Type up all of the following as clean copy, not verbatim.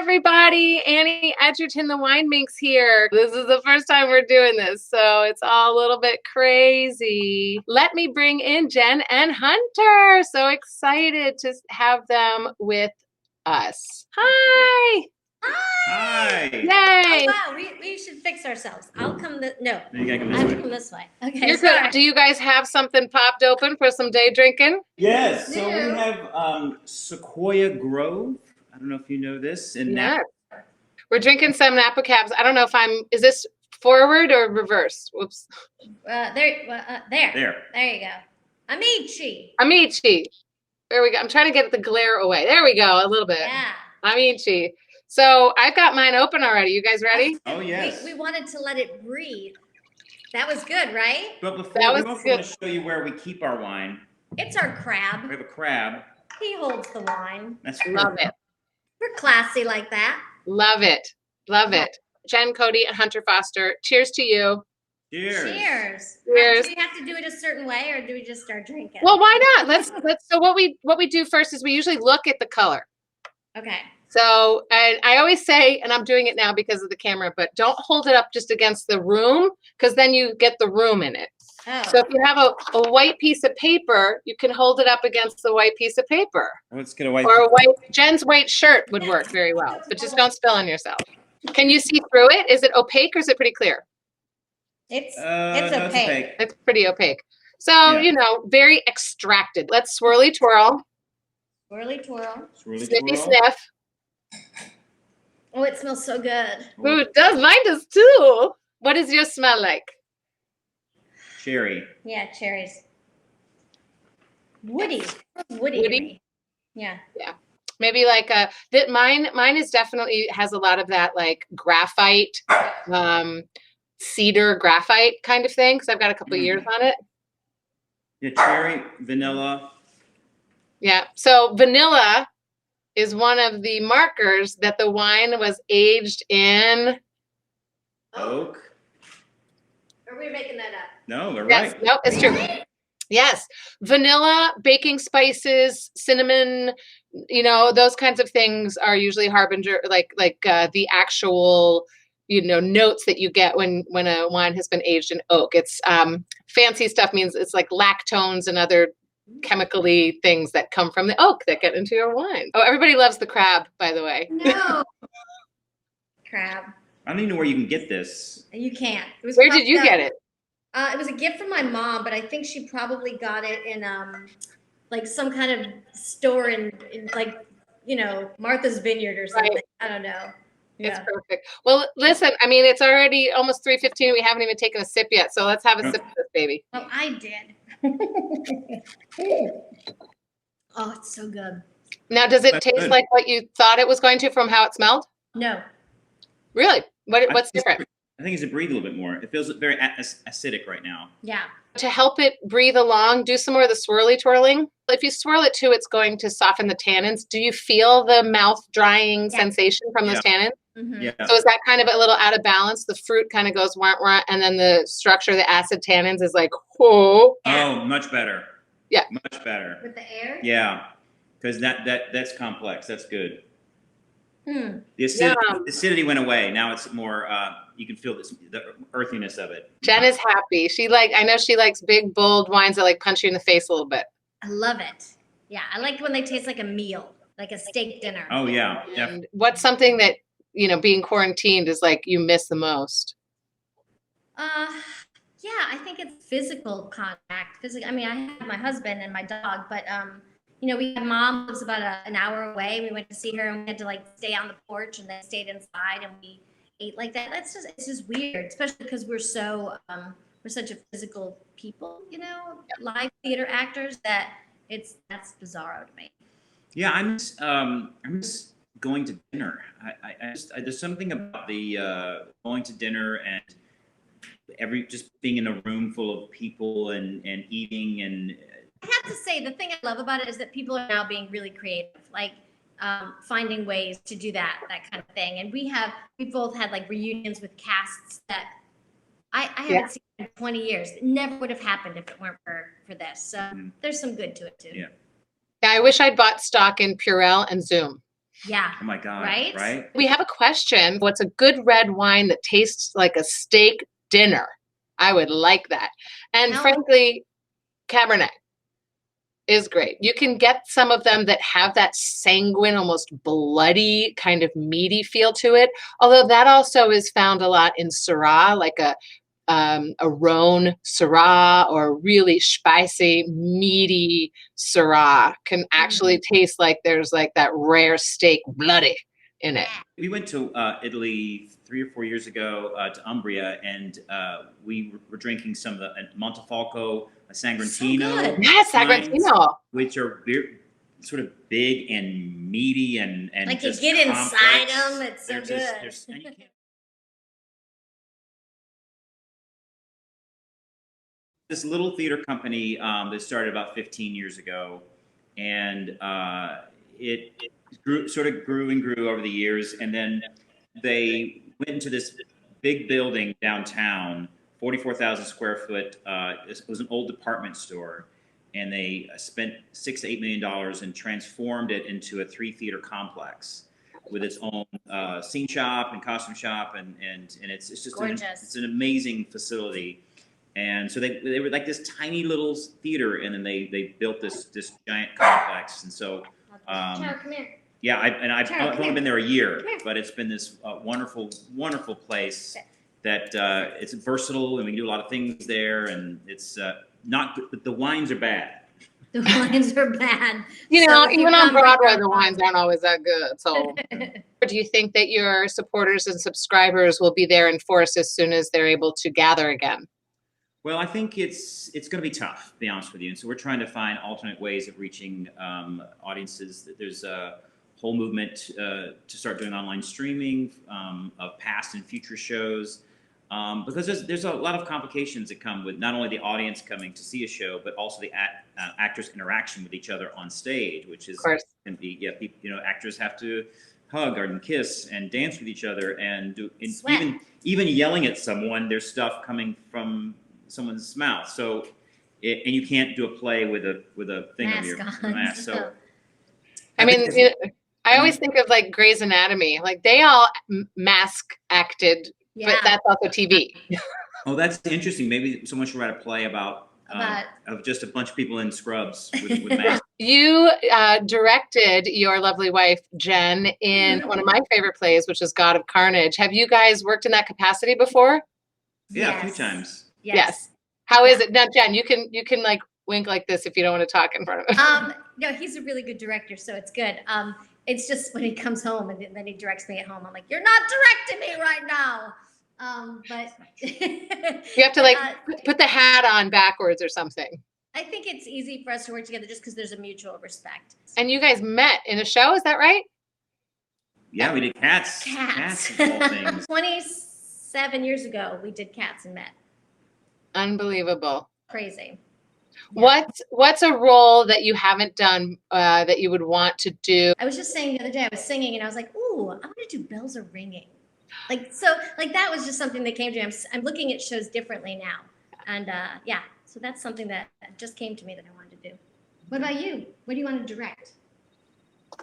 everybody. Annie Edgerton, the Wine Minx here. This is the first time we're doing this, so it's all a little bit crazy. Let me bring in Jen and Hunter. So excited to have them with us. Hi. Hi. Yay. Oh, wow, we should fix ourselves. I'll come no. You gotta come I this have way. to come this way. Okay, You're sorry. good. Do you guys have something popped open for some day drinking? Yes, so Yeah. we have Sequoia Grove. I don't know if you know this. In Yeah. Napa. We're drinking some Napa Cabs. I don't know if is this forward or reverse? Whoops. There you go. Amici. Amici. There we go. I'm trying to get the glare away. There we go. A little bit. Yeah. Amici. So I've got mine open already. You guys ready? Oh, yes. We wanted to let it breathe. That was good, right? But before, That was we also good. want to show you where we keep our wine. It's our crab. We have a crab. He holds the wine. That's Love it. We're classy like that. Love it. Love it. Jen, Cody, and Hunter Foster. Cheers to you. Cheers. Cheers. Cheers. Do we have to do it a certain way, or do we just start drinking? Well, why not? Let's. So what we do first is we usually look at the color. Okay. So, and I always say, and I'm doing it now because of the camera, but don't hold it up just against the room, because then you get the room in it. Oh. So if you have a white piece of paper, you can hold it up against the white piece of paper. Let's get a white. Or Jen's white shirt would work very well, but just don't spill on yourself. Can you see through it? Is it opaque or is it pretty clear? It's No, opaque. It's pretty opaque. So, Yeah. very extracted. Let's swirly twirl. Swirly twirl. Swirly Sniffy twirl. sniff. Oh, it smells so good. Ooh, it does. Mine does too. What does yours smell like? Cherry. Yeah, cherries. Woody. Woody? to me. Yeah. Maybe like mine is definitely has a lot of that like graphite, cedar graphite kind of thing, because I've got a couple of years on it. Yeah, cherry, vanilla. Yeah. So vanilla is one of the markers that the wine was aged in. Oak. Are we making that up? No, we're Yes. right. No, it's true. Yes. Vanilla, baking spices, cinnamon, those kinds of things are usually harbinger, like the actual, notes that you get when a wine has been aged in oak. It's fancy stuff means it's like lactones and other chemically things that come from the oak that get into your wine. Oh, everybody loves the crab, by the way. No. Crab. I don't even know where you can get this. You can't. Where did you get it? It was a gift from my mom, but I think she probably got it in like some kind of store in like, Martha's Vineyard or something. Right. I don't know. It's Yeah. perfect. Well, listen, I mean, it's already almost 3:15 and we haven't even taken a sip yet. So let's have a sip of this baby. Oh, I did. Oh, it's so good. Now, does it That's taste good. like what you thought it was going to from how it smelled? No. Really? What's different? I think it's to breathe a little bit more. It feels very acidic right now. Yeah. To help it breathe along, do some more of the swirly twirling. If you swirl it too, it's going to soften the tannins. Do you feel the mouth drying sensation from those tannins? Mm-hmm. Yeah. So is that kind of a little out of balance? The fruit kind of goes wah, wah, and then the structure, the acid tannins is like, whoa. Oh, much better. Yeah. Much better. With the air? Yeah. Because that's complex. That's good. Hmm. The acidity went away. Now it's more, you can feel the earthiness of it. Jen is happy. I know she likes big, bold wines that like punch you in the face a little bit. I love it. Yeah. I like when they taste like a meal, like a steak dinner. Oh, yeah. And what's something that, being quarantined is like you miss the most? Yeah, I think it's physical contact. I mean, I have my husband and my dog, but we had mom lives about an hour away. We went to see her and we had to like stay on the porch and then stayed inside and we ate like that. It's just weird, especially because we're such a physical people, live theater actors that's bizarro to me. Yeah, I miss going to dinner. There's something about the going to dinner and just being in a room full of people and eating and. I have to say, the thing I love about it is that people are now being really creative, like finding ways to do that kind of thing. And we both had like reunions with casts that I haven't seen in 20 years. It never would have happened if it weren't for this. So there's some good to it too. Yeah. Yeah, I wish I'd bought stock in Purell and Zoom. Yeah. Oh my God. Right? Right? We have a question. What's a good red wine that tastes like a steak dinner? I would like that. And No. frankly, Cabernet is great. You can get some of them that have that sanguine, almost bloody kind of meaty feel to it. Although that also is found a lot in Syrah, like a Rhone Syrah or really spicy, meaty Syrah can actually taste like there's like that rare steak bloody in it. We went to Italy 3 or 4 years ago to Umbria, and we were drinking some of the Montefalco, Sangrantino, Yes, wines, Sagrantino. which are sort of big and meaty and Like you just get inside complex. them, it's so They're good. just, and you can't. This little theater company that started about 15 years ago, and it sort of grew and grew over the years, and then they went into this big building downtown, 44,000 square foot. It was an old department store, and they spent $6 to $8 million and transformed it into a 3 theater complex with its own scene shop and costume shop, and it's just it's an amazing facility. And so they were like this tiny little theater, and then they built this giant complex. And so, Charo, come here. yeah, I've Charo, only been there a year, but it's been this wonderful place that it's versatile, and we can do a lot of things there. And it's not good, but the wines are bad. The wines are bad. You know, So even on Broadway, the wines aren't always that good. So, do you think that your supporters and subscribers will be there in force as soon as they're able to gather again? Well, I think it's going to be tough, to be honest with you. And so we're trying to find alternate ways of reaching audiences. There's a whole movement to start doing online streaming of past and future shows, because there's a lot of complications that come with not only the audience coming to see a show, but also the actors' interaction with each other on stage, which is can be people, actors have to hug and kiss and dance with each other, and even yelling at someone. There's stuff coming from someone's mouth, so and you can't do a play with a thing of your mask. So I mean, I always think of like Grey's Anatomy, like they all mask acted, but that's also TV. Oh, that's interesting. Maybe someone should write a play about of just a bunch of people in scrubs with masks. You directed your lovely wife Jen in one of my favorite plays, which is God of Carnage. Have you guys worked in that capacity before? Yeah, a few times. Yes. How is it now, Jen? You can like wink like this if you don't want to talk in front of him. No, he's a really good director, so it's good. It's just when he comes home and then he directs me at home, I'm like, you're not directing me right now. But you have to like put the hat on backwards or something. I think it's easy for us to work together just because there's a mutual respect. And you guys met in a show, is that right? Yeah, we did Cats. Cats of all things. 27 years ago, we did Cats and met. Unbelievable. Crazy. Yeah. What's a role that you haven't done that you would want to do? I was just saying the other day, I was singing and I was like, ooh, I want to do Bells Are Ringing. That was just something that came to me. I'm looking at shows differently now. And so that's something that just came to me that I wanted to do. What about you? What do you want to direct?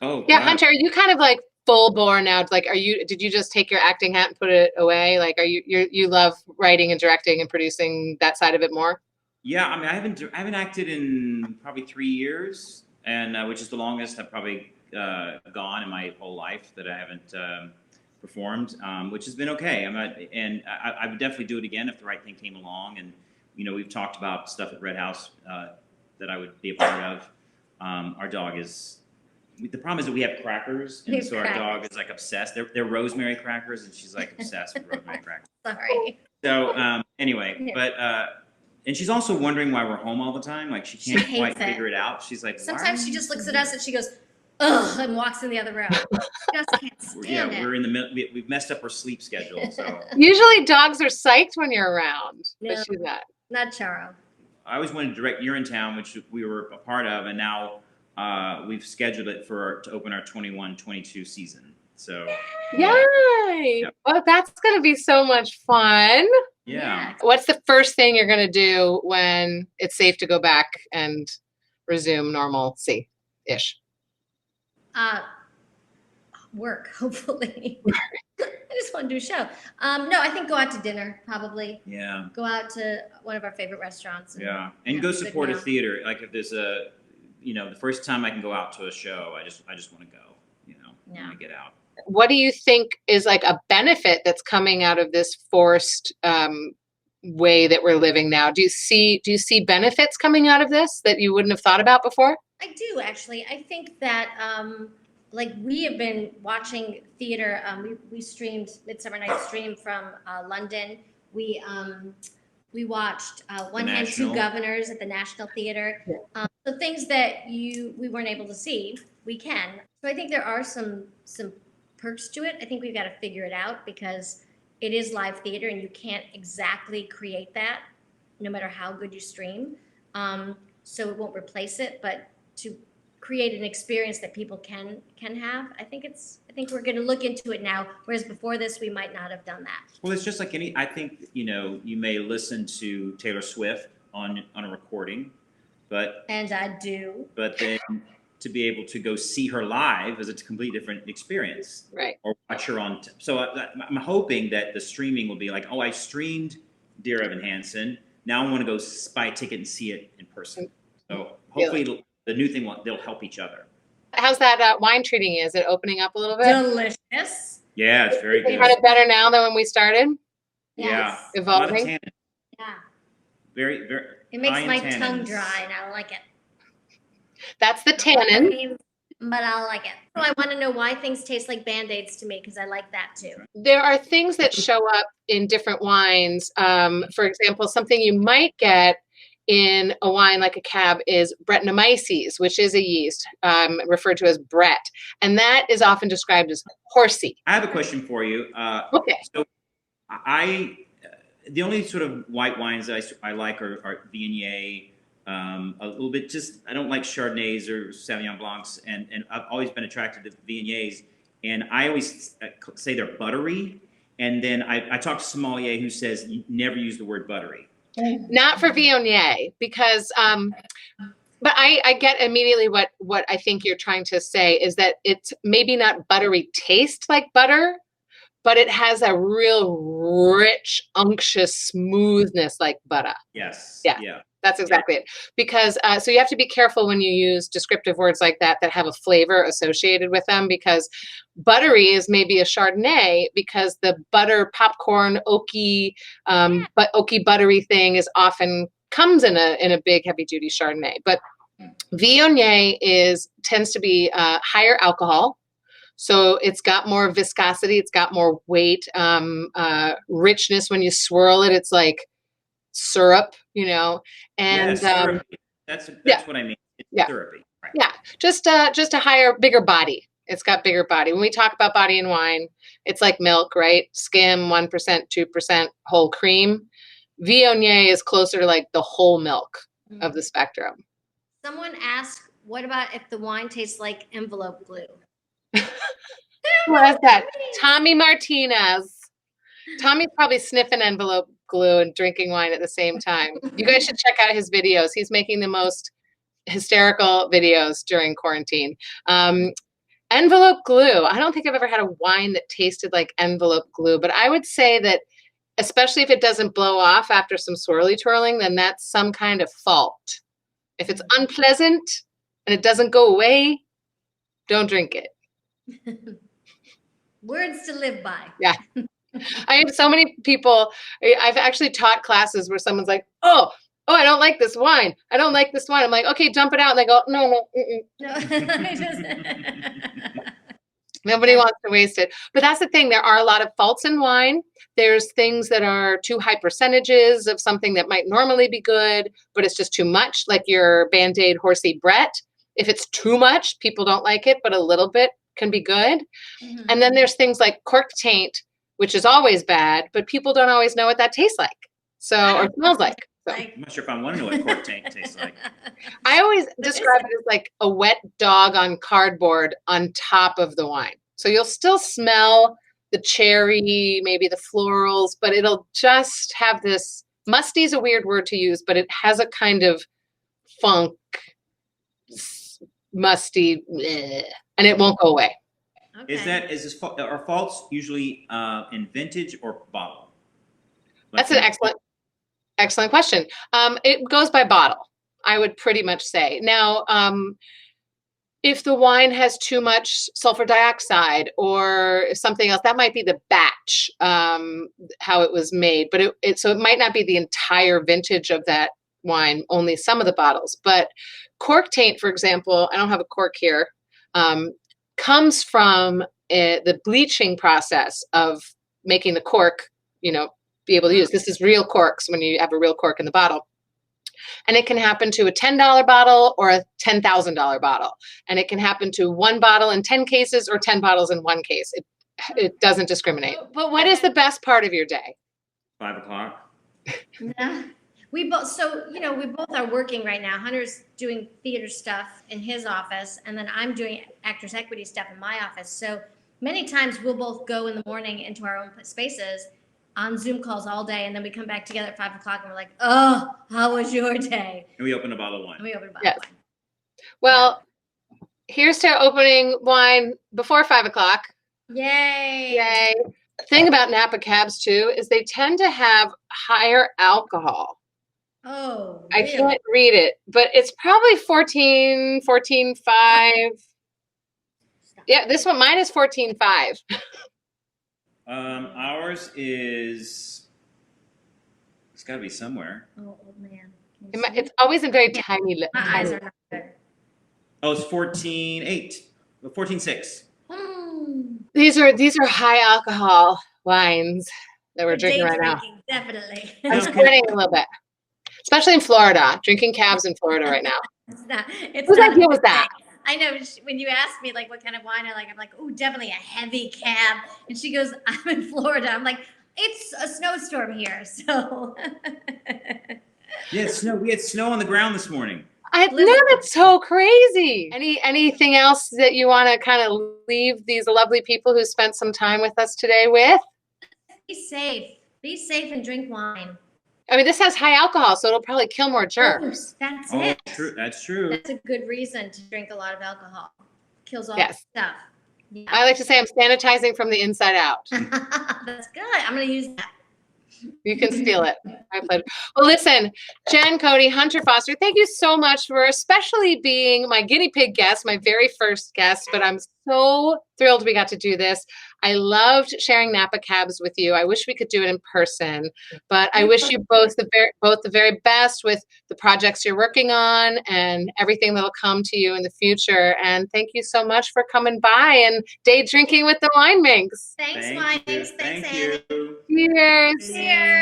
Oh, yeah, Hunter, are you kind of like full bore now? Like, did you just take your acting hat and put it away? Like, you love writing and directing and producing that side of it more? Yeah, I mean, I haven't acted in probably 3 years, and which is the longest I've probably gone in my whole life that I haven't performed, which has been okay. I would definitely do it again if the right thing came along. And we've talked about stuff at Red House that I would be a part of. Our dog is. The problem is that we have crackers, and so our dog is like obsessed. They're rosemary crackers, and she's like obsessed with rosemary crackers. Sorry. So anyway, but and she's also wondering why we're home all the time. Like she can't quite figure it out. She's like, sometimes she just looks at us and she goes, ugh, and walks in the other room. She just can't stand it. We're in the middle. We've messed up our sleep schedule. So usually dogs are psyched when you're around, no, but she's not. Not Charo. I always wanted to direct Urinetown, which we were a part of, and now we've scheduled it to open our 21-22 season. So yay! Yeah. Well, that's going to be so much fun. Yeah. What's the first thing you're going to do when it's safe to go back and resume normalcy-ish? work, hopefully. I just want to do a show. No, I think go out to dinner, probably. Yeah. Go out to one of our favorite restaurants. And go support a theater. Like if there's a, the first time I can go out to a show, I just want to go, when I get out. What do you think is like a benefit that's coming out of this forced way that we're living now? Do you see benefits coming out of this that you wouldn't have thought about before? I do, actually. I think that like we have been watching theater. We streamed Midsummer Night's Dream from London. We watched One Hand, Two Governors at the National Theater. So things that we weren't able to see, we can. So I think there are some perks to it. I think we've got to figure it out because it is live theater and you can't exactly create that no matter how good you stream. So it won't replace it, but to create an experience that people can have, I think we're going to look into it now, whereas before this we might not have done that. Well, it's just like I think you may listen to Taylor Swift on a recording, and I do, but then to be able to go see her live is a completely different experience, right? Or watch her on. So I'm hoping that the streaming will be like, oh, I streamed Dear Evan Hansen. Now I want to go buy a ticket and see it in person. So hopefully the new thing they'll help each other. How's that wine treating you? Is it opening up a little bit? Delicious. Yeah, it's very good. Is it better now than when we started? Yes. Yeah, evolving. Yeah. Very, very. It makes my tongue dry, and I like it. That's the tannin. But I like it. So I want to know why things taste like Band-Aids to me, because I like that too. There are things that show up in different wines. For example, something you might get in a wine like a cab is Brettanomyces, which is a yeast referred to as Brett. And that is often described as horsey. I have a question for you. Okay. So the only sort of white wines I like are Viognier, a little bit I don't like Chardonnays or Sauvignon Blancs, and I've always been attracted to Viogniers, and I always say they're buttery, and then I talked to a sommelier who says you never use the word buttery. Not for Viognier, because but I get immediately what I think you're trying to say is that it's maybe not buttery taste like butter, but it has a real rich, unctuous smoothness like butter. Yes. Yeah. That's exactly it. Because so you have to be careful when you use descriptive words like that have a flavor associated with them, because buttery is maybe a Chardonnay because the butter popcorn oaky but oaky buttery thing comes in a big heavy duty Chardonnay. But Viognier tends to be higher alcohol. So it's got more viscosity, it's got more weight, richness. When you swirl it, it's like syrup, and syrupy. That's what I mean. It's syrupy. Right. Yeah, just a higher, bigger body. It's got bigger body. When we talk about body in wine, it's like milk, right? Skim, 1%, 2% whole cream. Viognier is closer to like the whole milk of the spectrum. Someone asked, what about if the wine tastes like envelope glue? What is that? Tommy Martinez. Tommy's probably sniffing envelope glue and drinking wine at the same time. You guys should check out his videos. He's making the most hysterical videos during quarantine. Envelope glue. I don't think I've ever had a wine that tasted like envelope glue, but I would say that especially if it doesn't blow off after some swirly twirling, then that's some kind of fault. If it's unpleasant and it doesn't go away, don't drink it. Words to live by. Yeah. I have so many people. I've actually taught classes where someone's like, oh, I don't like this wine. I don't like this wine. I'm like, okay, dump it out. And they go, no. Nobody wants to waste it. But that's the thing. There are a lot of faults in wine. There's things that are too high percentages of something that might normally be good, but it's just too much, like your Band-Aid horsey Brett. If it's too much, people don't like it, but a little bit can be good. Mm-hmm. And then there's things like cork taint, which is always bad, but people don't always know what that tastes like. Or smells like. So. I'm not sure if I want to know what cork taint tastes like. I always describe it as like a wet dog on cardboard on top of the wine. So you'll still smell the cherry, maybe the florals, but it'll just have this, musty is a weird word to use, but it has a kind of funk, musty, and it won't go away. Okay. Are faults usually in vintage or bottle? That's an excellent question. It goes by bottle, I would pretty much say. Now, if the wine has too much sulfur dioxide or something else, that might be the batch, how it was made. But so it might not be the entire vintage of that wine, only some of the bottles. But cork taint, for example, I don't have a cork here, comes from the bleaching process of making the cork, be able to use. This is real corks when you have a real cork in the bottle. And it can happen to a $10 bottle or a $10,000 bottle. And it can happen to one bottle in 10 cases or 10 bottles in one case. It doesn't discriminate. But what is the best part of your day? 5 o'clock. Yeah. We both are working right now. Hunter's doing theater stuff in his office, and then I'm doing Actors Equity stuff in my office. So many times we'll both go in the morning into our own spaces on Zoom calls all day, and then we come back together at 5 o'clock, and we're like, "Oh, how was your day?" And we open a bottle of wine. Yes. Well, here's to opening wine before 5 o'clock. Yay! Yay! The thing about Napa Cabs too is they tend to have higher alcohol. Oh, I really? can't read it, but it's probably 14.5. Yeah, this one, mine is 14.5. Ours is. It's got to be somewhere. Oh, old man. It's always in very tiny. My eyes are not good. Oh, it's 14.8. 14.6. These are high alcohol wines that we're drinking right now. Definitely. I'm sweating a little bit, especially in Florida. Drinking cabs in Florida right now. Whose idea was that? I know. When you asked me like what kind of wine I like, I'm like, oh, definitely a heavy cab. And she goes, I'm in Florida. I'm like, it's a snowstorm here, so. Yeah, snow. We had snow on the ground this morning. I know, that's so crazy. Anything else that you want to kind of leave these lovely people who spent some time with us today with? Be safe. Be safe and drink wine. I mean, this has high alcohol, so it'll probably kill more germs. That's Oh, it. true. That's true. That's a good reason to drink a lot of alcohol. Kills all Yes. the stuff. Yeah. I like to say I'm sanitizing from the inside out. That's good. I'm going to use that. You can steal it. My pleasure. Well, listen, Jen, Cody, Hunter Foster, thank you so much for especially being my guinea pig guest, my very first guest, but I'm so thrilled we got to do this. I loved sharing Napa Cabs with you. I wish we could do it in person, but I wish you both the very best with the projects you're working on and everything that'll come to you in the future. And thank you so much for coming by and day drinking with the Wine Minx. Thanks, Wine Minx. Thanks, Annie. you. Cheers. Cheers.